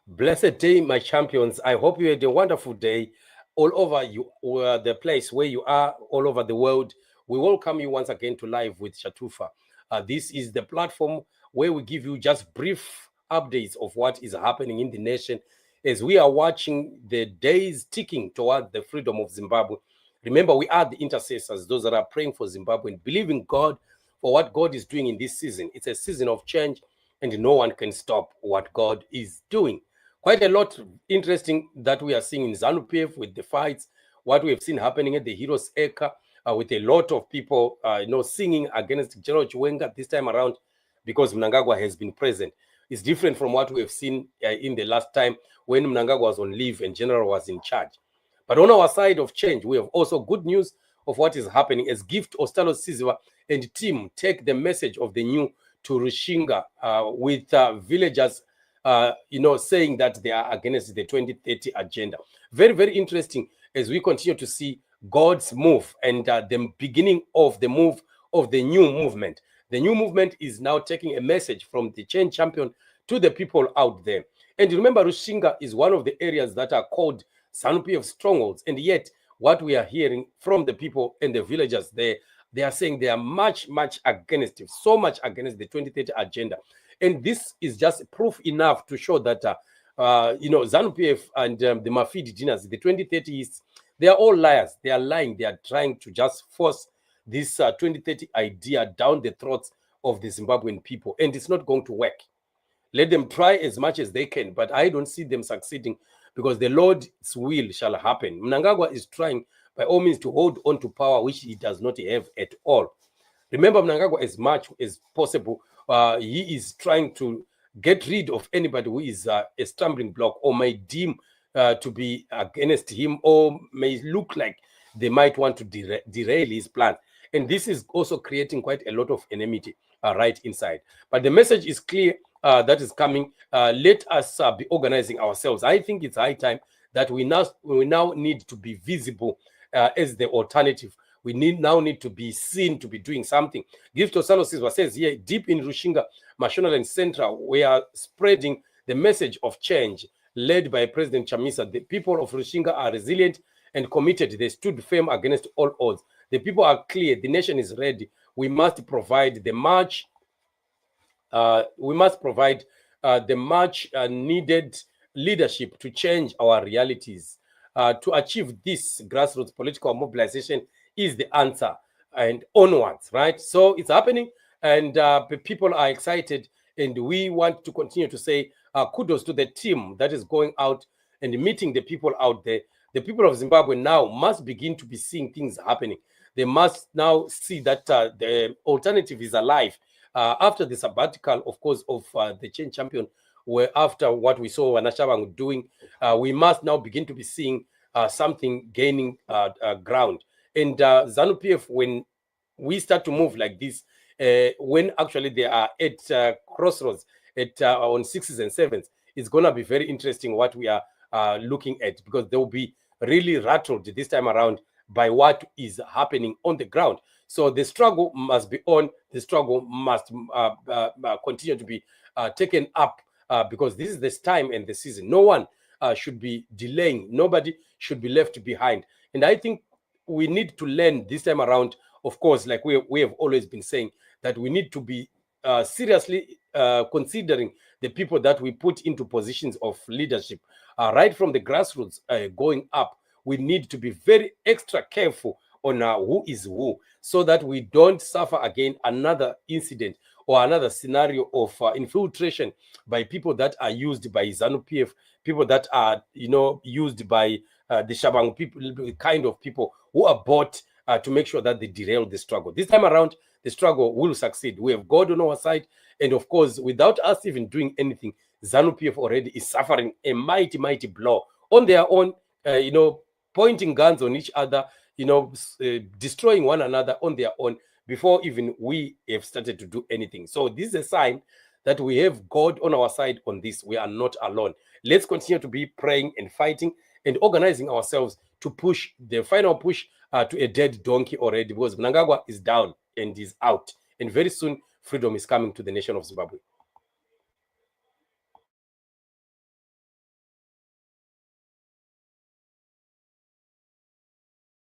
Blessed day, my champions. I hope you had a wonderful day all over the place where you are, all over the world. We welcome you once again to Live with Shatufa. This is the platform where we give you just brief updates of what is happening in the nation as we are watching the days ticking toward the freedom of Zimbabwe. Remember, we are the intercessors, those that are praying for Zimbabwe and believing God for what God is doing in this season. It's a season of change, and no one can stop what God is doing. Quite a lot interesting that we are seeing in ZANU-PF with the fights, what we have seen happening at the Heroes Acre, with a lot of people, singing against General Chiwenga this time around because Mnangagwa has been present. It's different from what we have seen in the last time when Mnangagwa was on leave and General was in charge. But on our side of change, we have also good news of what is happening as Gift Ostallos and team take the message of the new to Rushinga with villagers saying that they are against the 2030 agenda. Very, very interesting as we continue to see God's move and the beginning of the move of the new movement. The new movement is now taking a message from the change champion to the people out there. And remember, Rushinga is one of the areas that are called ZANU-PF strongholds. And yet, what we are hearing from the people and the villagers there, they are saying they are much, much against it, so much against the 2030 agenda. And this is just proof enough to show that, ZANU-PF and the Mafidi dynasty, the 2030s, they are all liars. They are lying. They are trying to just force this 2030 idea down the throats of the Zimbabwean people. And it's not going to work. Let them try as much as they can, but I don't see them succeeding because the Lord's will shall happen. Mnangagwa is trying by all means to hold on to power, which he does not have at all. Remember, Mnangagwa, as much as possible, he is trying to get rid of anybody who is a stumbling block or may deem to be against him or may look like they might want to derail his plan. And this is also creating quite a lot of enmity right inside. But the message is clear that is coming. Let us be organizing ourselves. I think it's high time that we now need to be visible as the alternative. We now need to be seen to be doing something. Gift Ostallos says here, deep in Rushinga, Mashonaland and Central, we are spreading the message of change led by President Chamisa. The people of Rushinga are resilient and committed. They stood firm against all odds. The people are clear. The nation is ready. We must provide the much needed leadership to change our realities. To achieve this, grassroots political mobilization is the answer, and onwards, right? So it's happening, and people are excited, and we want to continue to say kudos to the team that is going out and meeting the people out there. The people of Zimbabwe now must begin to be seeing things happening. They must now see that the alternative is alive. After the sabbatical, of course, of the change champion, where after what we saw Wanashabang doing, we must now begin to be seeing something gaining ground. And ZANU-PF, when we start to move like this, when actually they are at crossroads on 6s and 7s, it's going to be very interesting what we are looking at, because they will be really rattled this time around by what is happening on the ground. So the struggle must be on. The struggle must continue to be taken up because this is the time and the season. No one should be delaying. Nobody should be left behind. And I think we need to learn this time around, of course, like we have always been saying, that we need to be seriously considering the people that we put into positions of leadership, right from the grassroots going up. We need to be very extra careful on who is who, so that we don't suffer again another incident or another scenario of infiltration by people that are used by ZANU-PF, people that are, used by the Shabang people, the kind of people who are bought to make sure that they derail the struggle. This time around, the struggle will succeed. We have God on our side. And of course, without us even doing anything, ZANU-PF already is suffering a mighty, mighty blow on their own, pointing guns on each other, destroying one another on their own before even we have started to do anything. So this is a sign that we have God on our side on this. We are not alone. Let's continue to be praying and fighting and organizing ourselves to push the final push to a dead donkey already, because Mnangagwa is down and is out. And very soon, freedom is coming to the nation of Zimbabwe.